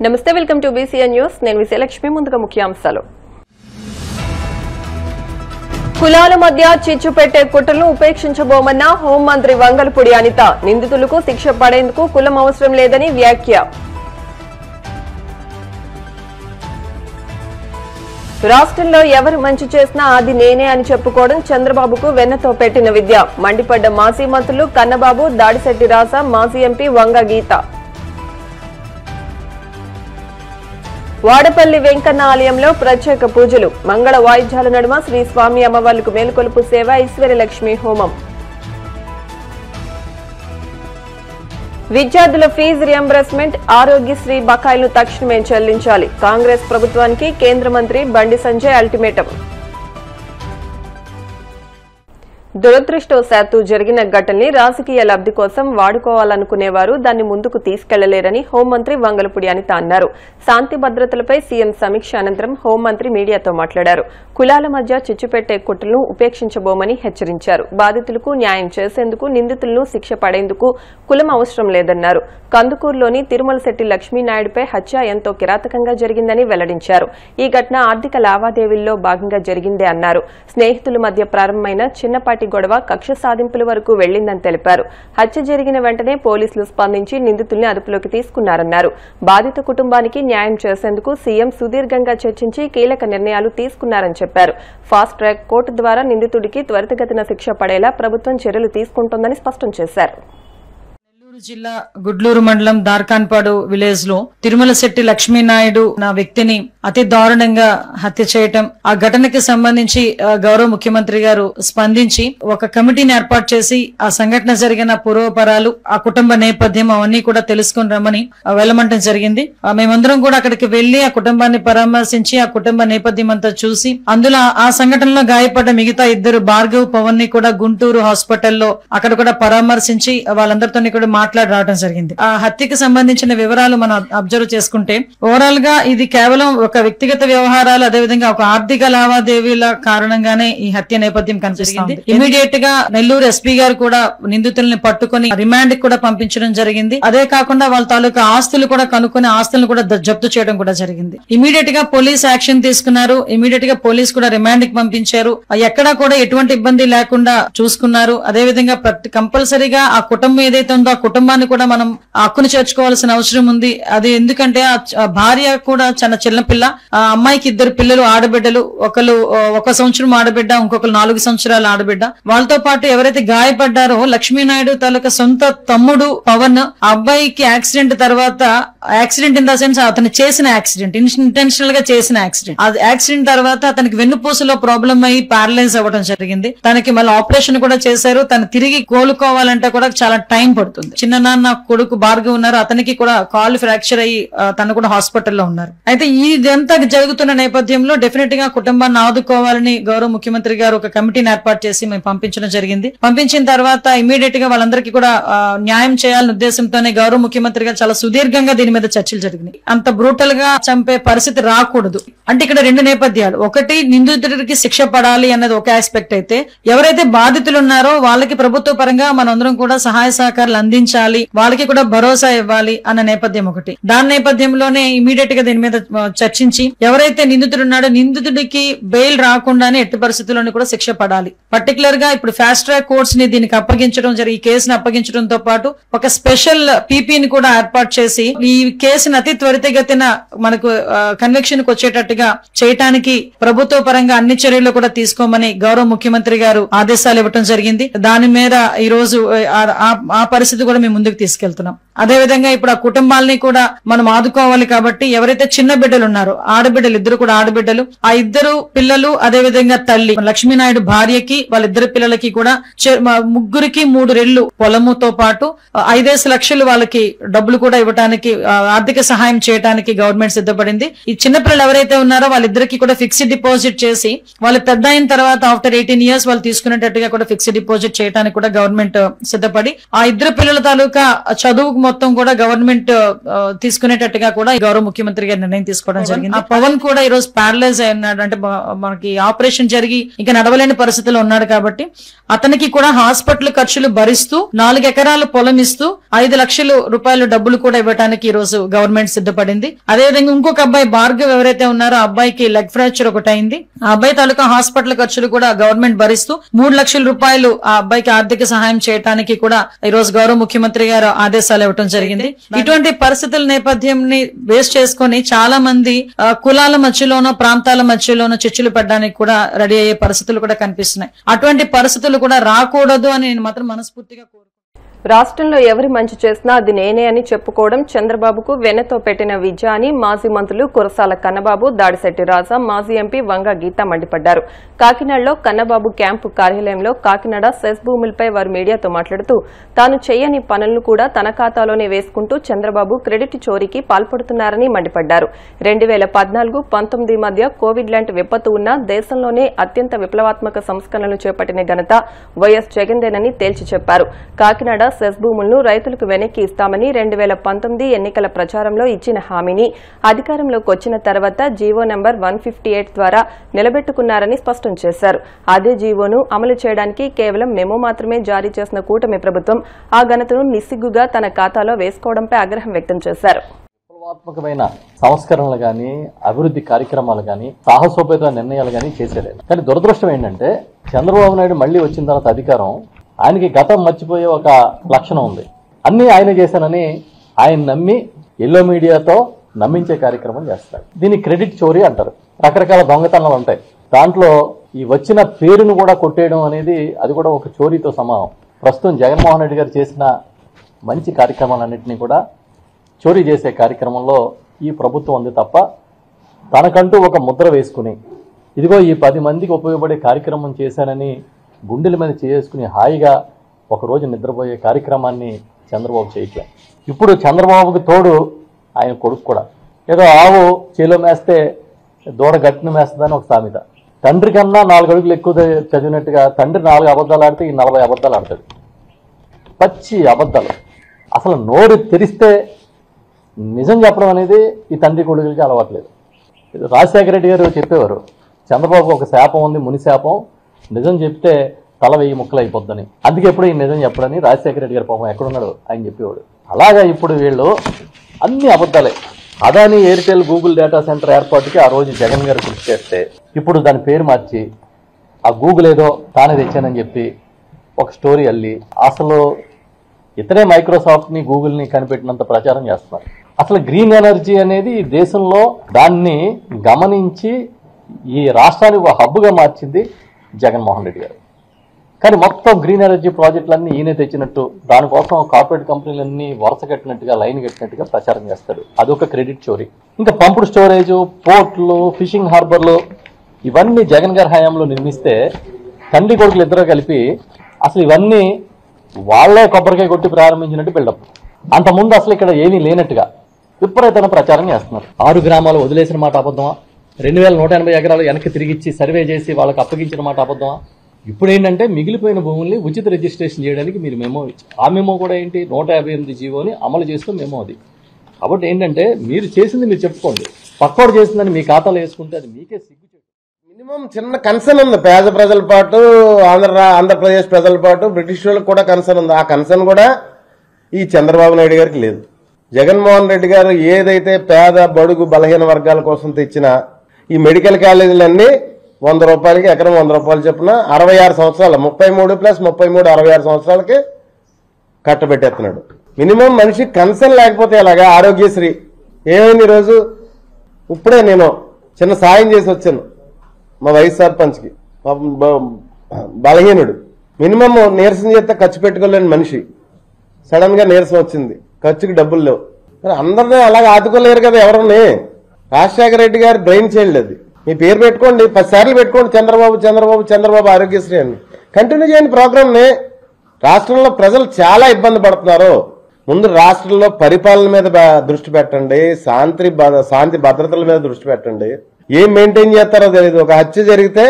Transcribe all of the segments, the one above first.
నమస్తే, welcome to BCN news. నేను విజయలక్ష్మి. ముందుగా ముఖ్యాంశాలు. కులాల మధ్య చిచ్చు పెట్టే కుట్రలను ఉపేక్షించబోమన్న హోంమంత్రి వంగలపూడి అనిత. నిందితులకు శిక్ష పడేందుకు కులం అవసరం లేదని వ్యాఖ్య. రాష్ట్రంలో ఎవరు మంచి చేసినా అది నేనే అని చెప్పుకోవడం చంద్రబాబుకు వెన్నతో పెట్టిన విద్య. మండిపడ్డ మాజీ మంత్రులు కన్నబాబు, దాడిశెట్టి రాజా, మాజీ ఎంపీ వంగ గీత. వాడపల్లి వెంకన్న ఆలయంలో ప్రత్యేక పూజలు. మంగళ వాయిద్యాల నడుమ శ్రీ స్వామి అమ్మవార్లకు మేలుకొలుపు సేవ, ఐశ్వర్యలక్ష్మి హోమం. విద్యార్థుల ఫీజు రియంబర్స్మెంట్, ఆరోగ్యశ్రీ బకాయిలను తక్షణమే చెల్లించాలి. కాంగ్రెస్ ప్రభుత్వానికి కేంద్ర మంత్రి బండి సంజయ్ అల్టిమేటం. దురదృష్టవశాత్తు జరిగిన ఘటనని రాజకీయ లబ్ది కోసం వాడుకోవాలనుకునేవారు దాన్ని ముందుకు తీసుకెళ్లలేరని హోంమంత్రి వంగలపూడి అనిత అన్నారు. శాంతి భద్రతలపై సీఎం సమీక్ష అనంతరం హోంమంత్రి మీడియాతో మాట్లాడారు. కులాల మధ్య చిచ్చుపెట్టే కుట్రలను ఉపేక్షించబోమని హెచ్చరించారు. బాధితులకు న్యాయం చేసేందుకు, నిందితులను శిక్ష పడేందుకు కులం అవసరం లేదన్నారు. కందుకూరులోని తిరుమలశెట్టి లక్ష్మీనాయుడుపై హత్య ఎంతో కిరాతకంగా జరిగిందని వెల్లడించారు. ఈ ఘటన ఆర్థిక లావాదేవీల్లో భాగంగా జరిగిందే అన్నారు. స్నేహితుల మధ్య ప్రారంభమైన చిన్నపాటి గొడవ కక్ష సాధింపుల వరకు వెళ్లిందని తెలిపారు. హత్య జరిగిన వెంటనే పోలీసులు స్పందించి నిందితుల్ని అదుపులోకి తీసుకున్నారన్నారు. బాధిత కుటుంబానికి న్యాయం చేసేందుకు సీఎం సుదీర్ఘంగా చర్చించి కీలక నిర్ణయాలు తీసుకున్నారని చెప్పారు. ఫాస్ట్ ట్రాక్ కోర్టు ద్వారా నిందితుడికి త్వరితగతిన శిక్ష పడేలా ప్రభుత్వం చర్యలు తీసుకుంటోందని స్పష్టం చేశారు. జిల్లా గుడ్లూరు మండలం దార్కాన్పాడు విలేజ్ లో తిరుమలశెట్టి లక్ష్మీనాయుడు నా వ్యక్తిని అతి దారుణంగా హత్య చేయటం, ఆ ఘటనకి సంబంధించి గౌరవ ముఖ్యమంత్రి గారు స్పందించి ఒక కమిటీని ఏర్పాటు చేసి ఆ సంఘటన జరిగిన పూర్వపరాలు, ఆ కుటుంబ నేపథ్యం అవన్నీ కూడా తెలుసుకుని రమ్మని వెళ్ళమంటం జరిగింది. మేమందరం కూడా అక్కడికి వెళ్లి ఆ కుటుంబాన్ని పరామర్శించి ఆ కుటుంబ నేపథ్యం అంతా చూసి అందులో ఆ సంఘటనలో గాయపడ్డ మిగతా ఇద్దరు భార్గవ్, పవన్ ని కూడా గుంటూరు హాస్పిటల్లో అక్కడ కూడా పరామర్శించి వాళ్ళందరితో కూడా మాట్లాడి రావడం జరిగింది. ఆ హత్యకి సంబంధించిన వివరాలు మనం అబ్జర్వ్ చేసుకుంటే ఓవరాల్ గా ఇది కేవలం ఒక వ్యక్తిగత వ్యవహారాలు, అదేవిధంగా ఒక ఆర్థిక లావాదేవీల కారణంగానే ఈ హత్య నేపథ్యం కనిపిస్తుంది. ఇమీడియట్ గా నెల్లూరు ఎస్పీ గారు కూడా నిందితుల్ని పట్టుకుని రిమాండ్ కి కూడా పంపించడం జరిగింది. అదే కాకుండా వాళ్ళ తాలూకా ఆస్తులు కూడా కనుక్కుని ఆస్తులను కూడా జప్తు చేయడం కూడా జరిగింది. ఇమీడియట్ గా పోలీస్ యాక్షన్ తీసుకున్నారు. ఇమీడియట్ గా పోలీస్ కూడా రిమాండ్ కి పంపించారు. ఎక్కడా కూడా ఎటువంటి ఇబ్బంది లేకుండా చూసుకున్నారు. అదేవిధంగా కంపల్సరీగా ఆ కుటుంబం ఏదైతే ఉందో ఆ కుటుంబాన్ని కూడా మనం హక్కును చేర్చుకోవాల్సిన అవసరం ఉంది. అది ఎందుకంటే ఆ భార్య కూడా చిన్నపిల్ల, ఆ అమ్మాయికి ఇద్దరు పిల్లలు, ఆడబిడ్డలు. ఒకరు 1 సంవత్సరం ఆడబిడ్డ, ఇంకొకరు 4 సంవత్సరాల ఆడబిడ్డ. వాళ్ళతో పాటు ఎవరైతే గాయపడ్డారో లక్ష్మీనాయుడు తాలూకా సొంత తమ్ముడు పవన్, ఆ అబ్బాయికి యాక్సిడెంట్ తర్వాత, యాక్సిడెంట్ ఇన్ ద సెన్స్ అతను చేసిన యాక్సిడెంట్, ఇంటెన్షనల్ గా చేసిన యాక్సిడెంట్. ఆ యాక్సిడెంట్ తర్వాత అతనికి వెన్నుపూసలో ప్రాబ్లం అయ్యి ప్యారలైజ్ అవ్వడం జరిగింది. తనకి మళ్ళీ ఆపరేషన్ కూడా చేశారు. తను తిరిగి కోలుకోవాలంటే కూడా చాలా టైం పడుతుంది. చిన్ననాన్న కొడుకు భార్గవ్ ఉన్నారు, అతనికి కూడా కాల్ ఫ్రాక్చర్ అయ్యి తను కూడా హాస్పిటల్లో ఉన్నారు. అయితే ఇదంతా జరుగుతున్న నేపథ్యంలో డెఫినెట్ గా కుటుంబాన్ని ఆదుకోవాలని గౌరవ ముఖ్యమంత్రి గారు ఒక కమిటీని ఏర్పాటు చేసి మేము పంపించడం జరిగింది. పంపించిన తర్వాత ఇమీడియట్ గా వాళ్ళందరికీ కూడా న్యాయం చేయాలనే ఉద్దేశంతోనే గౌరవ ముఖ్యమంత్రి గారు చాలా సుదీర్ఘంగా దీని మీద చర్చలు జరిగినాయి. అంత బ్రూటల్ గా చంపే పరిస్థితి రాకూడదు అంటే ఇక్కడ 2 నేపథ్యాలు. ఒకటి, నిందితుడికి శిక్ష పడాలి అన్నది ఒక ఆస్పెక్ట్ అయితే, ఎవరైతే బాధితులు ఉన్నారో వాళ్ళకి ప్రభుత్వ పరంగా మనందరం కూడా సహాయ సహకారాలు అందించాలి, వాళ్ళకి కూడా భరోసా ఇవ్వాలి అన్న నేపథ్యం ఒకటి. దాని నేపథ్యంలోనే ఇమీడియట్ గా దీని మీద చర్చించి ఎవరైతే నిందితుడు ఉన్నాడో నిందితుడికి బెయిల్ రాకుండానే ఎట్టి పరిస్థితుల్లోనూ కూడా శిక్ష పడాలి. పర్టికులర్ గా ఇప్పుడు ఫాస్ట్ ట్రాక్ కోర్ట్స్ ని దీనికి అప్పగించడం ఈ కేసును అప్పగించడంతో పాటు ఒక స్పెషల్ పీపీని కూడా ఏర్పాటు చేసి ఈ కేసును అతి త్వరితగతిన మనకు కన్విక్షన్ కు వచ్చేటట్టుగా చేయటానికి ప్రభుత్వ పరంగా అన్ని చర్యలు కూడా తీసుకోమని గౌరవ ముఖ్యమంత్రి గారు ఆదేశాలు ఇవ్వడం జరిగింది. దాని మీద ఈ రోజు ఆ పరిస్థితి కూడా మేము ముందుకు తీసుకెళ్తున్నాం. అదేవిధంగా ఇప్పుడు ఆ కుటుంబాలని కూడా మనం ఆదుకోవాలి కాబట్టి ఎవరైతే చిన్న బిడ్డలు ఉన్నారో, ఆడబిడ్డలు, ఇద్దరు కూడా ఆడబిడ్డలు, ఆ ఇద్దరు పిల్లలు, అదేవిధంగా తల్లి లక్ష్మీనాయుడు భార్యకి వాళ్ళిద్దరు పిల్లలకి కూడా ముగ్గురికి 3 రెళ్ళు పొలముతో పాటు 5 లక్షలు వాళ్ళకి డబ్బులు కూడా ఇవ్వడానికి, ఆర్థిక సహాయం చేయడానికి గవర్నమెంట్ సిద్ధపడింది. ఈ చిన్నపిల్లలు ఎవరైతే ఉన్నారో వాళ్ళిద్దరికి కూడా ఫిక్స్డ్ డిపాజిట్ చేసి వాళ్ళు పెద్ద అయిన తర్వాత ఆఫ్టర్ 18 years వాళ్ళు తీసుకునేటట్టుగా కూడా ఫిక్స్డ్ డిపాజిట్ చేయడానికి కూడా గవర్నమెంట్ సిద్ధపడి ఆ ఇద్దరు పిల్లల తాలూకా చదువుకు మొత్తం కూడా గవర్నమెంట్ తీసుకునేటట్టుగా కూడా గౌరవ ముఖ్యమంత్రి గారు నిర్ణయం తీసుకోవడం జరిగింది. పవన్ కూడా ఈ రోజు ప్యారలైజ్ అయి ఉన్నాడు, అంటే మనకి ఆపరేషన్ జరిగి ఇంకా నడవలేని పరిస్థితిలో ఉన్నాడు కాబట్టి అతనికి కూడా హాస్పిటల్ ఖర్చులు భరిస్తూ 4 ఎకరాల పొలం ఇస్తూ 5 లక్షల రూపాయల డబ్బులు కూడా ఇవ్వడానికి ఈ రోజు గవర్నమెంట్ సిద్ధపడింది. అదేవిధంగా ఇంకొక అబ్బాయి భార్గవ్ ఎవరైతే ఉన్నారో ఆ అబ్బాయికి లెగ్ ఫ్రాక్చర్ ఒకటి అయింది. ఆ అబ్బాయి తాలూకా హాస్పిటల్ ఖర్చులు కూడా గవర్నమెంట్ భరిస్తూ 3 లక్షల రూపాయలు ఆ అబ్బాయికి ఆర్థిక సహాయం చేయడానికి కూడా ఈ రోజు గౌరవ ముఖ్యమంత్రి గారు ఆదేశాలు ఇవ్వడం జరిగింది. ఇటువంటి పరిస్థితుల నేపథ్యాన్ని బేస్ చేసుకుని చాలా మంది కులాల మధ్యలోనో ప్రాంతాల మధ్యలోనో చిచ్చులు పడడానికి కూడా రెడీ అయ్యే పరిస్థితులు కూడా కనిపిస్తున్నాయి. అటువంటి పరిస్థితులు కూడా రాకూడదు అని నేను మాత్రం మనస్ఫూర్తిగా కోరుకుంటున్నాను. రాష్ట్రంలో ఎవరి మంచి చేసినా అది నేనే అని చెప్పుకోవడం చంద్రబాబుకు వెన్నతో పెట్టిన విద్య అని మాజీ మంత్రులు కురసాల కన్నబాబు, దాడిశెట్టి రాజా, మాజీ ఎంపీ వంగ గీత మండిపడ్డారు. కాకినాడలో కన్నబాబు క్యాంపు కార్యాలయంలో కాకినాడ సెస్ భూములపై వారు మీడియాతో మాట్లాడుతూ తాను చేయని పనులను కూడా తన ఖాతాలోనే వేసుకుంటూ చంద్రబాబు క్రెడిట్ చోరీకి పాల్పడుతున్నారని మండిపడ్డారు. 2014-19 మధ్య కోవిడ్ లాంటి విపత్తు ఉన్నా దేశంలోనే అత్యంత విప్లవాత్మక సంస్కరణలు చేపట్టిన ఘనత వైఎస్ జగన్దేనని తేల్చి చెప్పారు. కాకినాడ సెస్ భూములను రైతులకు వెనక్కి ఇస్తామని 2019 ఎన్నికల ప్రచారంలో ఇచ్చిన హామీని అధికారంలోకి వచ్చిన తర్వాత జీవో నంబర్ 158 ద్వారా నిలబెట్టుకున్నారని స్పష్టం చేశారు. అదే జీవోను అమలు చేయడానికి కేవలం మెమో మాత్రమే జారీ చేసిన కూటమి ప్రభుత్వం ఆ ఘనతను నిస్సిగ్గుగా తన ఖాతాలో వేసుకోవడంపై ఆగ్రహం వ్యక్తం చేశారు. విప్లవాత్మకమైన సంస్కరణలు గానీ, అభివృద్ధి కార్యక్రమాలు గానీ, సాహసోపేత నిర్ణయాలు గానీ చేసేలేదు. కానీ దురదృష్టం ఏంటంటే చంద్రబాబు నాయుడు మళ్లీ వచ్చిన తర్వాత అధికారం ఆయనకి గతం మర్చిపోయే ఒక లక్షణం ఉంది. అన్నీ ఆయన చేశానని ఆయన నమ్మి ఎల్లో మీడియాతో నమ్మించే కార్యక్రమం చేస్తాడు. దీన్ని క్రెడిట్ చోరీ అంటారు. రకరకాల దొంగతనాలు ఉంటాయి. దాంట్లో ఈ వచ్చిన పేరును కూడా కొట్టేయడం అనేది అది కూడా ఒక చోరీతో సమానం. ప్రస్తుతం జగన్మోహన్ రెడ్డి గారు చేసిన మంచి కార్యక్రమాలన్నింటినీ కూడా చోరీ చేసే కార్యక్రమంలో ఈ ప్రభుత్వం ఉంది తప్ప తనకంటూ ఒక ముద్ర వేసుకుని ఇదిగో ఈ 10 మందికి ఉపయోగపడే కార్యక్రమం చేశానని గుండెల మీద చేసుకుని హాయిగా ఒకరోజు నిద్రపోయే కార్యక్రమాన్ని చంద్రబాబు చేయట్లేదు. ఇప్పుడు చంద్రబాబుకి తోడు ఆయన కొడుకు కూడా ఏదో ఆవు చేలో మేస్తే దూడ గట్టిన మేస్తుందని ఒక సామెత. తండ్రి కన్నా 4 అడుగులు ఎక్కువ చదివినట్టుగా తండ్రి 4 అబద్ధాలు ఆడితే ఈ 40 అబద్ధాలు ఆడతాడు. పచ్చి అబద్ధాలు. అసలు నోరు తెరిస్తే నిజం చెప్పడం అనేది ఈ తండ్రి కొడుకులకి అలవాట్లేదు. రాజశేఖర రెడ్డి గారు చెప్పేవారు చంద్రబాబు ఒక శాపం ఉంది, ముని శాపం, నిజం చెప్తే తల 1000 ముక్కలు అయిపోద్దని. అందుకే ఎప్పుడు ఈ నిజం చెప్పడని రాజశేఖర రెడ్డి గారి పాపం ఎక్కడున్నాడు ఆయన చెప్పేవాడు. అలాగా ఇప్పుడు వీళ్ళు అన్ని అబద్ధాలే. Adani Airtel Google data centre ఏర్పాటుకి ఆ రోజు జగన్ గారు కృషి చేస్తే ఇప్పుడు దాని పేరు మార్చి ఆ గూగుల్ ఏదో తానే తెచ్చానని చెప్పి ఒక స్టోరీ అల్లి అసలు ఇతరే మైక్రోసాఫ్ట్ని గూగుల్ని కనిపెట్టినంత ప్రచారం చేస్తున్నారు. అసలు గ్రీన్ ఎనర్జీ అనేది ఈ దేశంలో దాన్ని గమనించి ఈ రాష్ట్రానికి ఒక హబ్గా మార్చింది జగన్మోహన్ రెడ్డి గారు. కానీ మొత్తం గ్రీన్ ఎనర్జీ ప్రాజెక్టులన్నీ ఈయనే తెచ్చినట్టు దానికోసం కార్పొరేట్ కంపెనీలన్నీ వరుస కట్టినట్టుగా లైన్ కట్టినట్టుగా ప్రచారం చేస్తాడు. అదొక క్రెడిట్ చోరీ. ఇంకా పంపుడు స్టోరేజ్, పోర్ట్లు, ఫిషింగ్ హార్బర్లు ఇవన్నీ జగన్ గారి హయాంలో నిర్మిస్తే తండ్రి కొడుకులు ఇద్దరు కలిపి అసలు ఇవన్నీ వాళ్లే కొబ్బరికాయ కొట్టి ప్రారంభించినట్టు బిల్డప్. అంతకుముందు అసలు ఇక్కడ ఏమీ లేనట్టుగా విపరీతమైన ప్రచారం చేస్తున్నారు. 6 గ్రామాలు వదిలేసిన మాట అబద్ధమా? 2180 ఎకరాలు వెనక్కి తిరిగిచ్చి సర్వే చేసి వాళ్ళకి అప్పగించిన మాట అబద్ధమా? ఇప్పుడు ఏంటంటే మిగిలిపోయిన భూముల్ని ఉచిత రిజిస్ట్రేషన్ చేయడానికి మీరు మెమో ఇచ్చారు. ఆ మెమో కూడా ఏంటి 158 జీవోని అమలు చేస్తూ మెమో అది. కాబట్టి ఏంటంటే మీరు చేసింది మీరు చెప్పుకోండి, పక్కోడు చేసిందని మీ ఖాతాలో వేసుకుంటే అది మీకే సిగ్గు. మినిమం చిన్న కన్సర్న్ ఉంది పేద ప్రజల పాటు, ఆంధ్రప్రదేశ్ ప్రజల పాటు, బ్రిటిష్ వాళ్ళకి కూడా కన్సర్న్ ఉంది. ఆ కన్సర్న్ కూడా ఈ చంద్రబాబు నాయుడు గారికి లేదు. జగన్మోహన్ రెడ్డి గారు ఏదైతే పేద బడుగు బలహీన వర్గాల కోసం తెచ్చిన ఈ మెడికల్ కాలేజీలన్నీ 100 రూపాయలకి ఎకరం 100 రూపాయలు చొప్పున 66 సంవత్సరాలు 33 + 33 66 సంవత్సరాలకి కట్టబెట్టేస్తున్నాడు. మినిమం మనిషి కన్సర్న్ లేకపోతే ఎలాగా? ఆరోగ్యశ్రీ ఏమైంది ఈరోజు? ఇప్పుడే నేను చిన్న సాయం చేసి వచ్చాను మా వైస్ సర్పంచ్కి. బలహీనుడు మినిమం నీరసం చేస్తే ఖర్చు పెట్టుకోలేని మనిషి సడన్ గా నీరసం వచ్చింది, ఖర్చుకి డబ్బులు లేవు. మరి అందరినీ అలాగే ఆదుకోలేరు కదా ఎవరిని. రాజశేఖర రెడ్డి గారు బ్రెయిన్ చైల్డ్ అది. మీ పేరు పెట్టుకోండి, 10 సార్లు పెట్టుకోండి చంద్రబాబు చంద్రబాబు చంద్రబాబు ఆరోగ్యశ్రీ అని. కంటిన్యూ చేయండి ప్రోగ్రామ్ని. రాష్ట్రంలో ప్రజలు చాలా ఇబ్బంది పడుతున్నారు. ముందు రాష్ట్రంలో పరిపాలన మీద దృష్టి పెట్టండి, శాంతి భద్రతల మీద దృష్టి పెట్టండి. ఏం మెయింటైన్ చేస్తారో తెలియదు. ఒక హత్య జరిగితే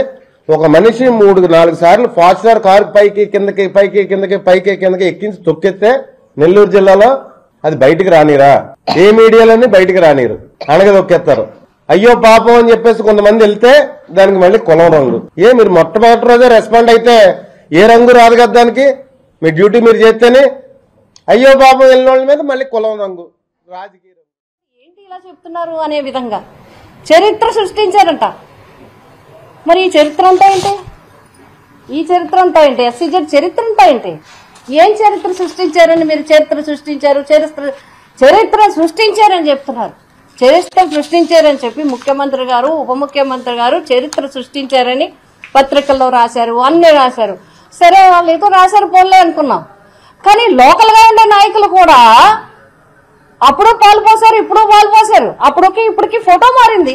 ఒక మనిషి 3-4 సార్లు ఫాస్ట్ కారు పైకి కిందకి పైకి కిందకి పైకి కిందకి ఎక్కించి తొక్కిస్తే నెల్లూరు జిల్లాలో అది బయటికి రానిరా, ఏ మీడియాలన్నీ బయటికి రానిరు, అణగదొక్కేస్తారు. అయ్యో పాపం అని చెప్పేసి కొంతమంది వెళ్తే దానికి మళ్ళీ కులం రంగు. మీరు మొట్టమొదటి రోజే రెస్పాండ్ అయితే ఏ రంగు రాదు కదా దానికి. మీ డ్యూటీ మీరు చేస్తేనే అయ్యో పాపం వెళ్ళిన వాళ్ళ మీద మళ్ళీ కులం రంగు, రాజకీయ రంగు. ఏంటి ఇలా చెప్తున్నారు అనే విధంగా చరిత్ర సృష్టించారంట. మరి ఈ చరిత్ర అంతా ఏంటి? ఈ చరిత్ర అంతా ఏంటి? ఎస్సీజెడ్ చరిత్ర అంతా ఏంటి? ఏం చరిత్ర సృష్టించారని మీరు చరిత్ర సృష్టించారని చెప్తున్నారు. చరిత్ర సృష్టించారని చెప్పి ముఖ్యమంత్రి గారు, ఉప ముఖ్యమంత్రి గారు చరిత్ర సృష్టించారని పత్రికల్లో రాశారు, అన్నీ రాశారు. సరే, వాళ్ళు ఏదో రాశారు పోలే అనుకున్నాం. కానీ లోకల్ గా ఉండే నాయకులు కూడా అప్పుడు పాలు పోసారు, ఇప్పుడు పాలు పోసారు. అప్పుడుకి ఇప్పటికి ఫోటో మారింది.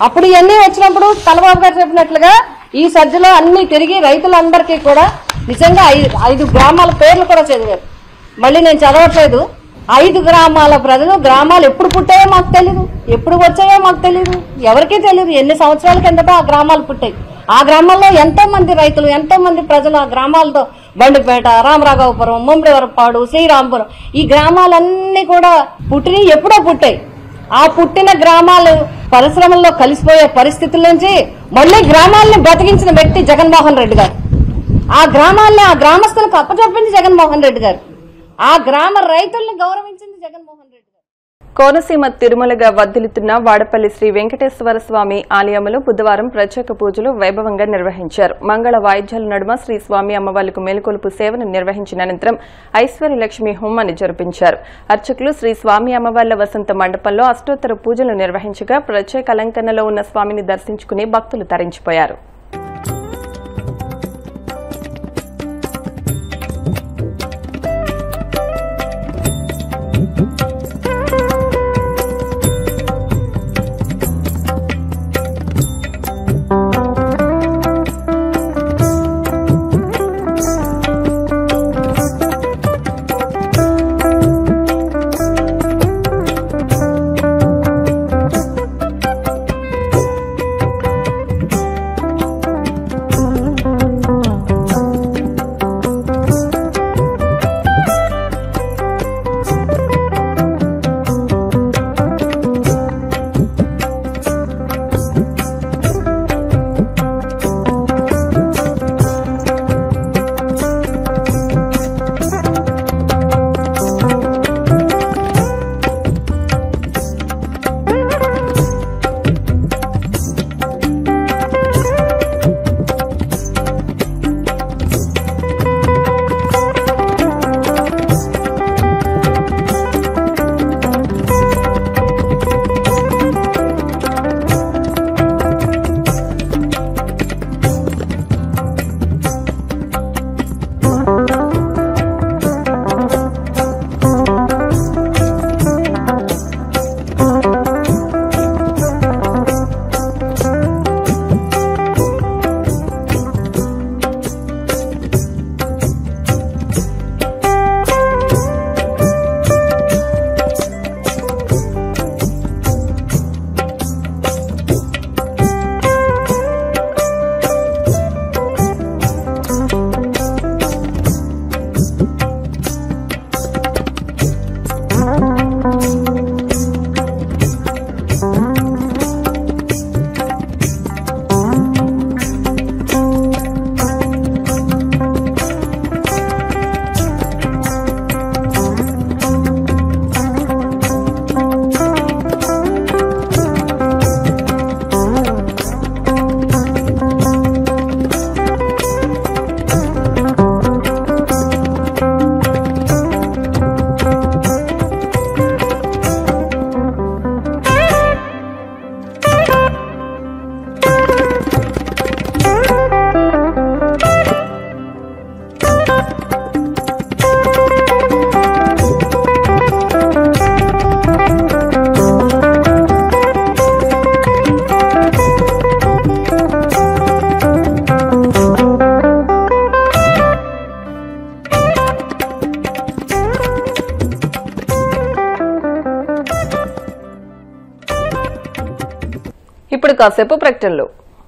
అప్పుడు ఇవన్నీ వచ్చినప్పుడు తలబాబు గారు చెప్పినట్లుగా ఈ సజ్జలో అన్ని తిరిగి రైతులందరికీ కూడా నిజంగా 5 గ్రామాల పేర్లు కూడా చదివారు. మళ్ళీ నేను చదవట్లేదు. 5 గ్రామాల ప్రజలు, గ్రామాలు ఎప్పుడు పుట్టాయో మాకు తెలీదు, ఎప్పుడు వచ్చాయో మాకు తెలీదు, ఎవరికీ తెలియదు. ఎన్ని సంవత్సరాల కిందట ఆ గ్రామాలు పుట్టాయి. ఆ గ్రామాల్లో ఎంతో మంది రైతులు, ఎంతో మంది ప్రజలు ఆ గ్రామాలతో బండిపేట, రామరాఘవపురం, ముమ్మిడివరపాడు, శ్రీరాంపురం, ఈ గ్రామాలన్నీ కూడా ఎప్పుడో పుట్టాయి. ఆ పుట్టిన గ్రామాలు పరిశ్రమల్లో కలిసిపోయే పరిస్థితుల నుంచి మళ్ళీ గ్రామాలని బ్రతికించిన వ్యక్తి జగన్మోహన్ రెడ్డి గారు. ఆ గ్రామాల్లో ఆ గ్రామస్తులకు అప్పచెప్పింది జగన్మోహన్ రెడ్డి గారు. ఆ గ్రామ రైతుల్ని గౌరవించింది జగన్మోహన్ రెడ్డి గారు. కోనసీమ తిరుమలగా వర్ధిల్లుతున్న వాడపల్లి శ్రీ వెంకటేశ్వర స్వామి ఆలయంలో బుధవారం ప్రత్యేక పూజలు వైభవంగా నిర్వహించారు. మంగళ వాయిద్యాల నడుమ శ్రీ స్వామి అమ్మవార్లకు మేలుకొలుపు సేవను నిర్వహించిన అనంతరం ఐశ్వర్యలక్ష్మి హోమాన్ని జరిపించారు. అర్చకులు శ్రీ స్వామి అమ్మవార్ల వసంత మండపంలో అష్టోత్తర పూజలు నిర్వహించగా ప్రత్యేక అలంకరణలో ఉన్న స్వామిని దర్శించుకుని భక్తులు తరించిపోయారు. ఇప్పుడు కాసేపు ప్రకటనలు.